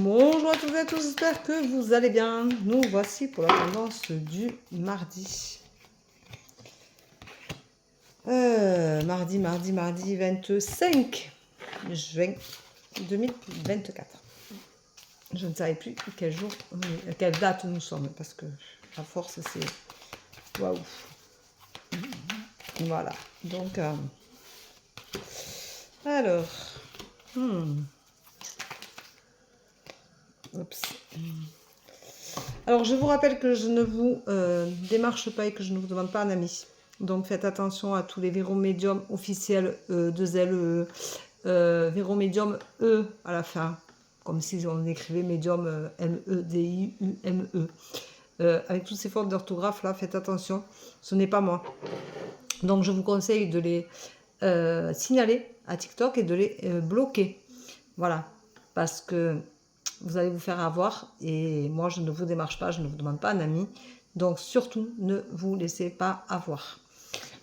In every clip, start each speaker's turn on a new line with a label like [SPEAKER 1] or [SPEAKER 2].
[SPEAKER 1] Bonjour à toutes et à tous, j'espère que vous allez bien. Nous voici pour la tendance du mardi. Mardi 25 juin 2024. Je ne savais plus quel jour, quelle date nous sommes, parce que à force c'est... Waouh. Voilà, donc... alors... Oups. Alors, je vous rappelle que je ne vous démarche pas et que je ne vous demande pas un ami. Donc, faites attention à tous les verrous médiums officiels de ZLE, verrou médium E à la fin, comme si on écrivait médium M-E-D-I-U-M-E. Avec toutes ces fautes d'orthographe là, faites attention, ce n'est pas moi. Donc, je vous conseille de les signaler à TikTok et de les bloquer. Voilà, parce que vous allez vous faire avoir et moi je ne vous démarche pas, je ne vous demande pas un ami, donc surtout ne vous laissez pas avoir.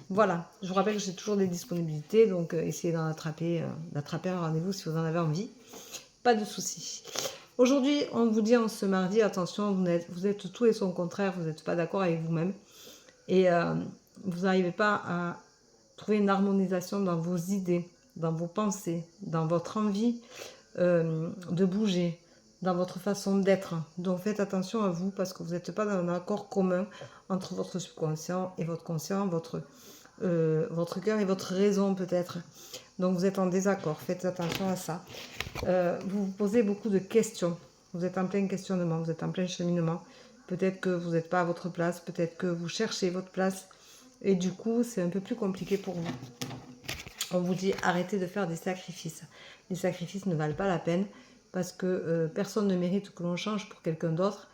[SPEAKER 1] Voilà, je vous rappelle que j'ai toujours des disponibilités, donc essayez d'attraper un rendez-vous si vous en avez envie, pas de souci. Aujourd'hui on vous dit en ce mardi, attention, vous êtes tout et son contraire, vous n'êtes pas d'accord avec vous-même et vous n'arrivez pas à trouver une harmonisation dans vos idées, dans vos pensées, dans votre envie de bouger, dans votre façon d'être. Donc faites attention à vous parce que vous n'êtes pas dans un accord commun entre votre subconscient et votre conscient, votre cœur et votre raison peut-être. Donc vous êtes en désaccord, faites attention à ça. Vous vous posez beaucoup de questions, vous êtes en plein questionnement, vous êtes en plein cheminement. Peut-être que vous n'êtes pas à votre place, peut-être que vous cherchez votre place et du coup c'est un peu plus compliqué pour vous. On vous dit arrêtez de faire des sacrifices. Les sacrifices ne valent pas la peine parce que personne ne mérite que l'on change pour quelqu'un d'autre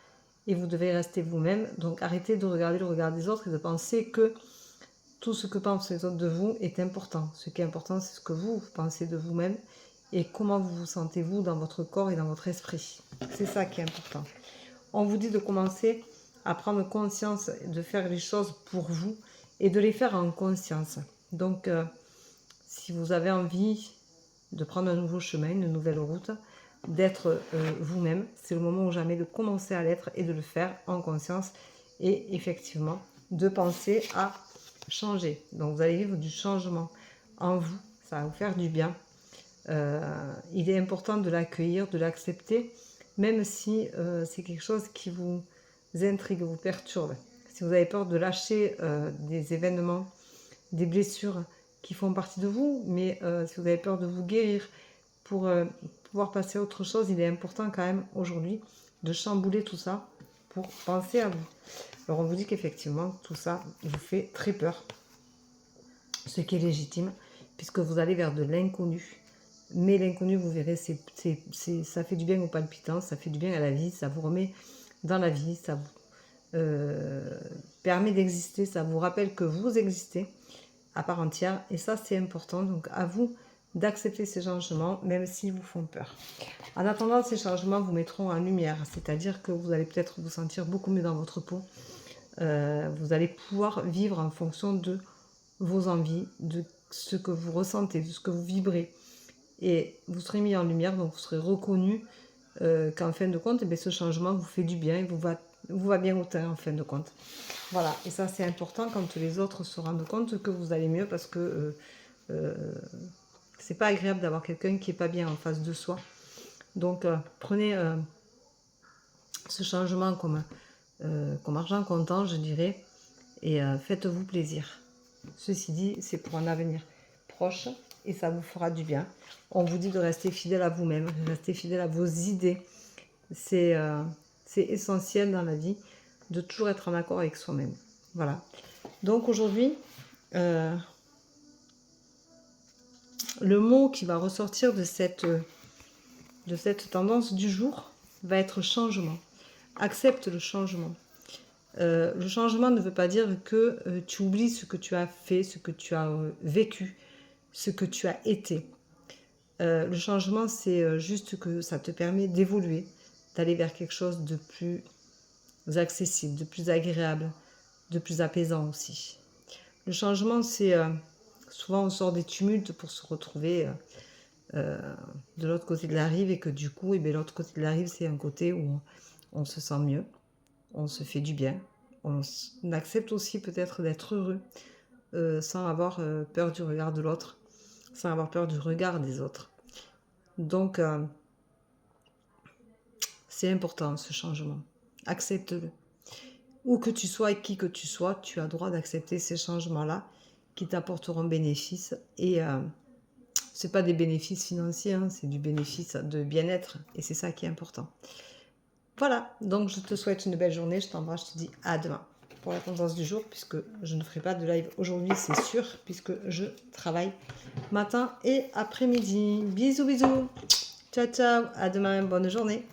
[SPEAKER 1] et vous devez rester vous-même. Donc arrêtez de regarder le regard des autres et de penser que tout ce que pensent les autres de vous est important. Ce qui est important, c'est ce que vous pensez de vous-même et comment vous vous sentez vous dans votre corps et dans votre esprit. C'est ça qui est important. On vous dit de commencer à prendre conscience, de faire les choses pour vous et de les faire en conscience. Donc, si vous avez envie de prendre un nouveau chemin, une nouvelle route, d'être vous-même, c'est le moment ou jamais de commencer à l'être et de le faire en conscience et effectivement de penser à changer. Donc vous allez vivre du changement en vous, ça va vous faire du bien. Il est important de l'accueillir, de l'accepter, même si c'est quelque chose qui vous intrigue, vous perturbe. Si vous avez peur de lâcher des événements, des blessures qui font partie de vous, mais si vous avez peur de vous guérir pour pouvoir passer à autre chose, il est important quand même aujourd'hui de chambouler tout ça pour penser à vous. Alors on vous dit qu'effectivement tout ça vous fait très peur, ce qui est légitime, puisque vous allez vers de l'inconnu. Mais l'inconnu, vous verrez, ça fait du bien aux palpitants, ça fait du bien à la vie, ça vous remet dans la vie, ça vous permet d'exister, ça vous rappelle que vous existez à part entière, et ça c'est important. Donc à vous d'accepter ces changements, même s'ils vous font peur. En attendant, ces changements vous mettront en lumière, c'est-à-dire que vous allez peut-être vous sentir beaucoup mieux dans votre peau. Vous allez pouvoir vivre en fonction de vos envies, de ce que vous ressentez, de ce que vous vibrez. Et vous serez mis en lumière, donc vous serez reconnu qu'en fin de compte, ce changement vous fait du bien et vous va bien au teint en fin de compte. Voilà, et ça c'est important quand les autres se rendent compte que vous allez mieux parce que c'est pas agréable d'avoir quelqu'un qui est pas bien en face de soi. Donc prenez ce changement comme argent comptant, je dirais, et faites-vous plaisir. Ceci dit, c'est pour un avenir proche et ça vous fera du bien. On vous dit de rester fidèle à vous-même, de rester fidèle à vos idées. C'est essentiel dans la vie de toujours être en accord avec soi-même. Voilà. Donc aujourd'hui, le mot qui va ressortir de cette tendance du jour va être changement. Accepte le changement. Le changement ne veut pas dire que tu oublies ce que tu as fait, ce que tu as vécu, ce que tu as été. Le changement, c'est juste que ça te permet d'évoluer, d'aller vers quelque chose de plus accessible, de plus agréable, de plus apaisant aussi. Le changement, c'est souvent on sort des tumultes pour se retrouver de l'autre côté de la rive et que du coup, l'autre côté de la rive, c'est un côté où on se sent mieux, on se fait du bien, on accepte aussi peut-être d'être heureux sans avoir peur du regard de l'autre, sans avoir peur du regard des autres. Donc, c'est important ce changement. Accepte-le. Où que tu sois et qui que tu sois, tu as le droit d'accepter ces changements-là qui t'apporteront bénéfice. Et c'est pas des bénéfices financiers, hein, c'est du bénéfice de bien-être. Et c'est ça qui est important. Voilà, donc je te souhaite une belle journée. Je t'embrasse, je te dis à demain pour la tendance du jour, puisque je ne ferai pas de live aujourd'hui, c'est sûr, puisque je travaille matin et après-midi. Bisous, bisous. Ciao, ciao. À demain, bonne journée.